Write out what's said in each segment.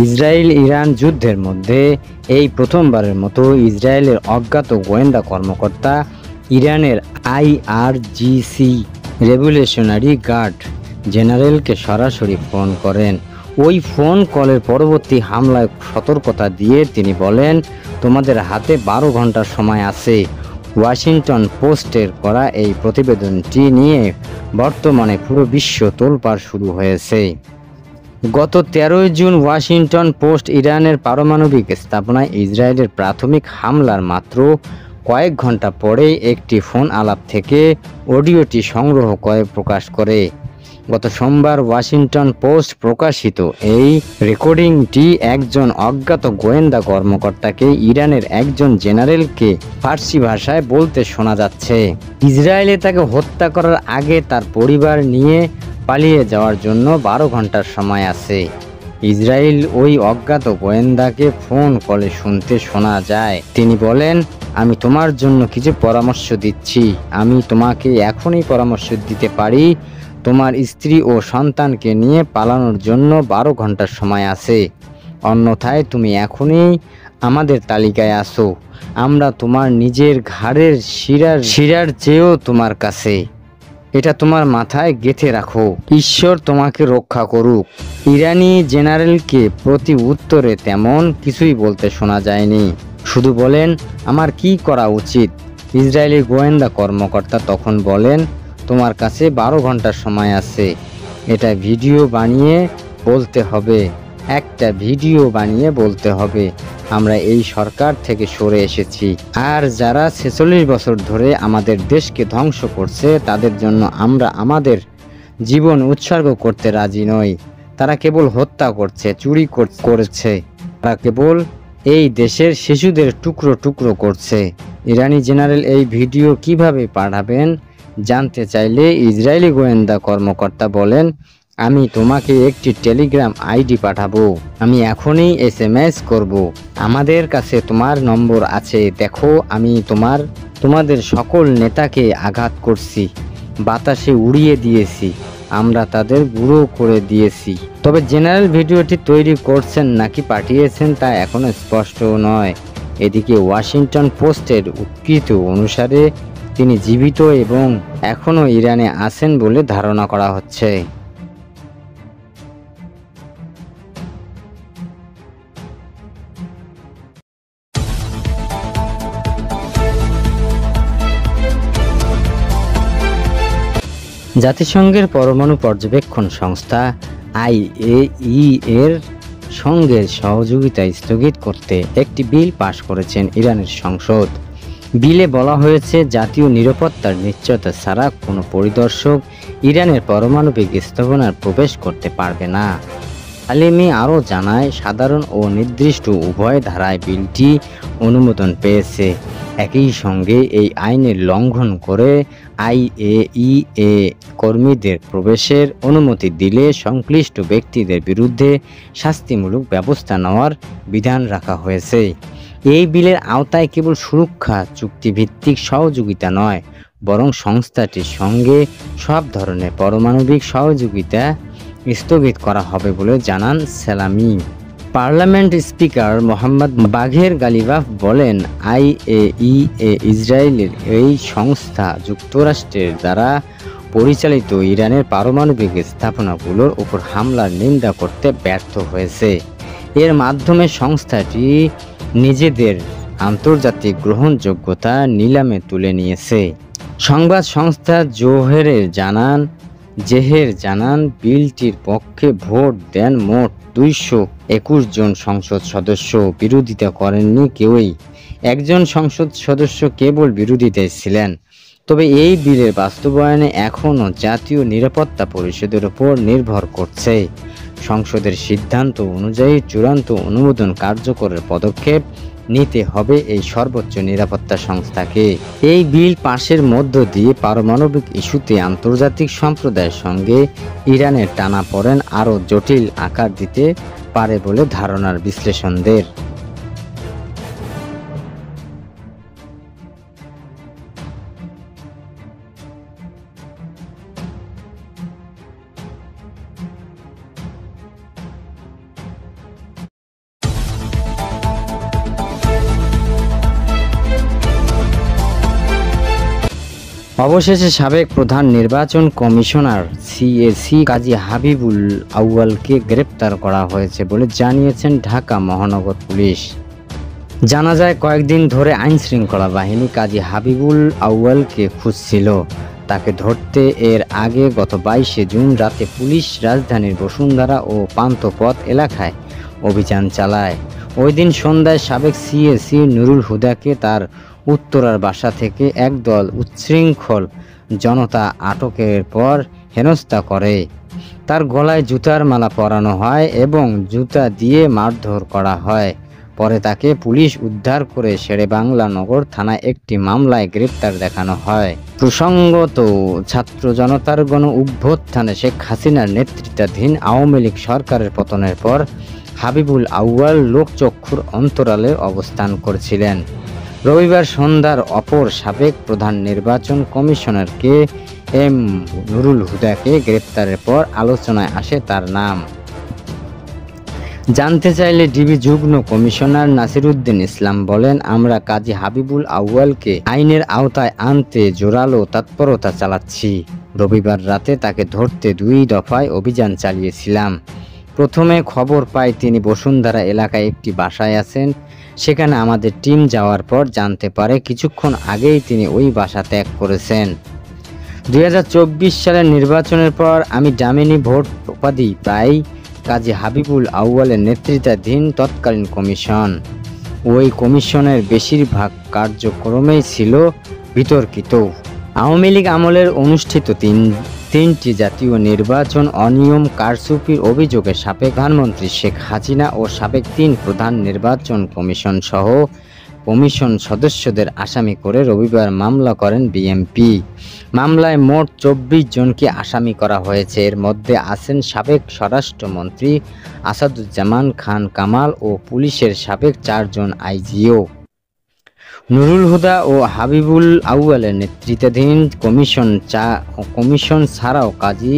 Israel Iran যুদ্ধের মধ্যে এই প্রথমবারের মতো ইসরায়েলের অজ্ঞাত গোয়েন্দা কর্মকর্তা ইরানের আইআরজিসি রেভলিউশনারি গার্ড জেনারেলকে সরাসরি ফোন করেন। ওই ফোন কলের পরবর্তী হামলায় সতর্কতা দিয়ে তিনি বলেন, তোমাদের হাতে 12 ঘন্টার সময় আছে। ওয়াশিংটন পোস্টের করা এই প্রতিবেদনটি নিয়ে বর্তমানে পুরো বিশ্ব তোলপাড় শুরু হয়েছে। গত 13 জুন ওয়াশিংটন পোস্ট ইরানের পারমাণবিক স্থাপনায় ইসরায়েলের প্রাথমিক হামলার মাত্র কয়েক ঘন্টা পরেই একটি ফোন আলাপ থেকে অডিওটি সংগ্রহ করে প্রকাশ করে। গত সোমবার ওয়াশিংটন পোস্ট প্রকাশিত এই রেকর্ডিংটি একজন অজ্ঞাত গোয়েন্দা কর্মকর্তাকে ইরানের একজন জেনারেলকে ফার্সি ভাষায় বলতে শোনা যাচ্ছে। ইসরায়েলে তাকে হত্যা করার আগে তার পরিবার নিয়ে পালিয়ে যাওয়ার জন্য 12 ঘন্টার সময় আছে। ইসরায়েল ওই অজ্ঞাত গোয়েন্দাকে ফোন কলে শুনতে শোনা যায়। তিনি বলেন, আমি তোমার জন্য কিছু পরামর্শ দিচ্ছি। আমি তোমাকে এখনই পরামর্শ দিতে পারি, তোমার স্ত্রী ও সন্তানকে নিয়ে পালানোর জন্য 12 ঘন্টার সময় আছে। অন্যথায় তুমি এখনই আমাদের তালিকায় আসো। আমরা তোমার নিজের ঘাড়ের শিরার চেয়েও তোমার কাছে। এটা তোমার মাথায় গেঁথে রাখো। ঈশ্বর তোমাকে রক্ষা করুক। ইরানি জেনারেলকে প্রতি উত্তরে তেমন কিছুই বলতে শোনা যায়নি। শুধু বলেন, আমার কি করা উচিত। ইসরায়েলি গোয়েন্দা কর্মকর্তা তখন বলেন, তোমার কাছে 12 ঘন্টার সময় আছে। এটা ভিডিও বানিয়ে বলতে হবে। একটা ভিডিও বানিয়ে বলতে হবে, আমরা এই সরকার থেকে সরে এসেছি। আর যারা 46 বছর ধরে আমাদের দেশকে ধ্বংস করছে তাদের জন্য আমরা আমাদের জীবন উৎসর্গ করতে রাজি নই। তারা কেবল হত্যা করছে, চুরি করেছে। তারা কেবল এই দেশের শিশুদের টুকরো টুকরো করছে। ইরানি জেনারেল এই ভিডিও কিভাবে পাঠাবেন জানতে চাইলে ইসরায়েলি গোয়েন্দা কর্মকর্তা বলেন, আমি তোমাকে একটি টেলিগ্রাম আইডি পাঠাবো। আমি এখনই SMS করব। আমাদের কাছে তোমার নম্বর আছে। দেখো, আমি তোমাদের সকল নেতাকে আঘাত করছি, বাতাসে উড়িয়ে দিয়েছি, আমরা তাদের বুড়ো করে দিয়েছি। তবে জেনারেল ভিডিওটি তৈরি করছেন নাকি পাঠিয়েছেন তা এখনো স্পষ্ট নয়। এদিকে ওয়াশিংটন পোস্টের উদ্ধৃত অনুসারে তিনি জীবিত এবং এখনও ইরানে আছেন বলে ধারণা করা হচ্ছে। জাতিসংঘের পরমাণু পর্যবেক্ষণ সংস্থা IAEA এর সঙ্গে সহযোগিতা স্থগিত করতে একটি বিল পাশ করেছেন ইরানের সংসদ। বিলে বলা হয়েছে, জাতীয় নিরাপত্তার নিশ্চয়তা ছাড়া কোনো পরিদর্শক ইরানের পারমাণবিক স্থাপনায় প্রবেশ করতে পারবে না। আলেমি আরও জানায়, সাধারণ ও নির্দিষ্ট উভয় ধারায় বিলটি অনুমোদন পেয়েছে। একই সঙ্গে এই আইনের লঙ্ঘন করে IAEA কর্মীদের প্রবেশের অনুমতি দিলে সংশ্লিষ্ট ব্যক্তিদের বিরুদ্ধে শাস্তিমূলক ব্যবস্থা নেওয়ার বিধান রাখা হয়েছে। এই বিলের আওতায় কেবল সুরক্ষা চুক্তিভিত্তিক সহযোগিতা নয়, বরং সংস্থাটির সঙ্গে সব ধরনের পারমাণবিক সহযোগিতা স্থগিত করা হবে বলে জানান সালামি। পার্লামেন্ট স্পিকার মোহাম্মদ বাঘের গালিবাফ বলেন, IAEA ইসরায়েলের এই সংস্থা যুক্তরাষ্ট্রের দ্বারা পরিচালিত ইরানের পারমাণবিক স্থাপনাগুলোর উপর হামলার নিন্দা করতে ব্যর্থ হয়েছে। এর মাধ্যমে সংস্থাটি নিজেদের আন্তর্জাতিক গ্রহণযোগ্যতা নিলামে তুলে নিয়েছে। সংবাদ সংস্থা জেহের জানান, বিলটির পক্ষে ভোট দেন মোট 221 জন সংসদ সদস্য। বিরোধিতা করেননি কেউই। একজন সংসদ সদস্য কেবল বিরোধিতায় ছিলেন। তবে এই বিলের বাস্তবায়নে এখনও জাতীয় নিরাপত্তা পরিষদের উপর নির্ভর করছে। সংসদের সিদ্ধান্ত অনুযায়ী চূড়ান্ত অনুমোদন কার্যকরের পদক্ষেপ নিতে হবে এই সর্বোচ্চ নিরাপত্তা সংস্থাকে। এই বিল পাশের মধ্য দিয়ে পারমাণবিক ইস্যুতে আন্তর্জাতিক সম্প্রদায়ের সঙ্গে ইরানের টানাপোড়েন আরও জটিল আকার দিতে পারে বলে ধারণার বিশ্লেষণদের। অবশেষে সাবেক প্রধান নির্বাচন কমিশনার সিএসি কাজী হাবিবুল আউয়ালকে গ্রেপ্তার করা হয়েছে বলে জানিয়েছেন ঢাকা মহানগর পুলিশ। জানা যায়, কয়েকদিন ধরে আইনশৃঙ্খলা বাহিনী কাজী হাবিবুল আউয়ালকে খুঁজছিল। তাকে ধরতে এর আগে গত 22শে জুন রাতে পুলিশ রাজধানীর বসুন্ধরা ও পান্থপথ এলাকায় অভিযান চালায়। ওই দিন সন্ধ্যায় সাবেক সিএসি নুরুল হুদাকে তার উত্তরার বাসা থেকে একদল উচ্ছৃঙ্খল জনতা আটকের পর হেনস্থা করে। তার গলায় জুতার মালা পরানো হয় এবং জুতা দিয়ে মারধর করা হয়। পরে তাকে পুলিশ উদ্ধার করে শেরেবাংলা নগর থানায় একটি মামলায় গ্রেপ্তার দেখানো হয়। প্রসঙ্গত, ছাত্র জনতার গণ অভ্যুত্থানে শেখ হাসিনার নেতৃত্বাধীন আওয়ামী লীগ সরকারের পতনের পর হাবিবুল আউয়াল লোকচক্ষুর অন্তরালে অবস্থান করছিলেন। রবিবার সন্ধ্যার অপর সাবেক প্রধান নির্বাচন কমিশনার কে এম নুরুল হুদাকে গ্রেপ্তারের পর আলোচনায় আসে তার নাম। জানতে চাইলে ডিবি যুগ্ম কমিশনার নাসিরউদ্দিন ইসলাম বলেন, আমরা কাজী হাবিবুল আউয়ালকে আইনের আওতায় আনতে জোরালো তৎপরতা চালাচ্ছি। রবিবার রাতে তাকে ধরতে 2 দফায় অভিযান চালিয়েছিলাম। প্রথমে খবর পাই তিনি বসুন্ধরা এলাকায় একটি বাসায় আছেন। সেখানে আমাদের টিম যাওয়ার পর জানতে পারে কিছুক্ষণ আগেই তিনি ওই বাসা ত্যাগ করেছেন। 2024 সালের নির্বাচনের পর আমি ডামিনি ভোট উপাধি পাই কাজী হাবিবুল আউয়ালের নেতৃত্বাধীন তৎকালীন কমিশন। ওই কমিশনের বেশিরভাগ কার্যক্রমেই ছিল বিতর্কিত। আওয়ামী লীগ আমলের অনুষ্ঠিত তিনটি জাতীয় নির্বাচন অনিয়ম কারচুপির অভিযোগে সাবেক প্রধানমন্ত্রী শেখ হাসিনা ও সাবেক 3 প্রধান নির্বাচন কমিশন সহ কমিশন সদস্যদের আসামি করে রবিবার মামলা করেন বিএমপি। মামলায় মোট 24 জনকে আসামি করা হয়েছে। এর মধ্যে আছেন সাবেক স্বরাষ্ট্রমন্ত্রী আসাদুজ্জামান খান কামাল ও পুলিশের সাবেক 4 জন আইজিও। নুরুল হুদা ও হাবিবুল আউয়ালের নেতৃত্বাধীন কমিশন ছাড়াও কাজী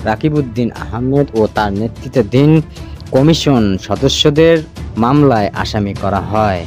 রাকিবউদ্দিন আহমেদ ও তার নেতৃত্বাধীন কমিশন সদস্যদের মামলায় আসামি করা হয়।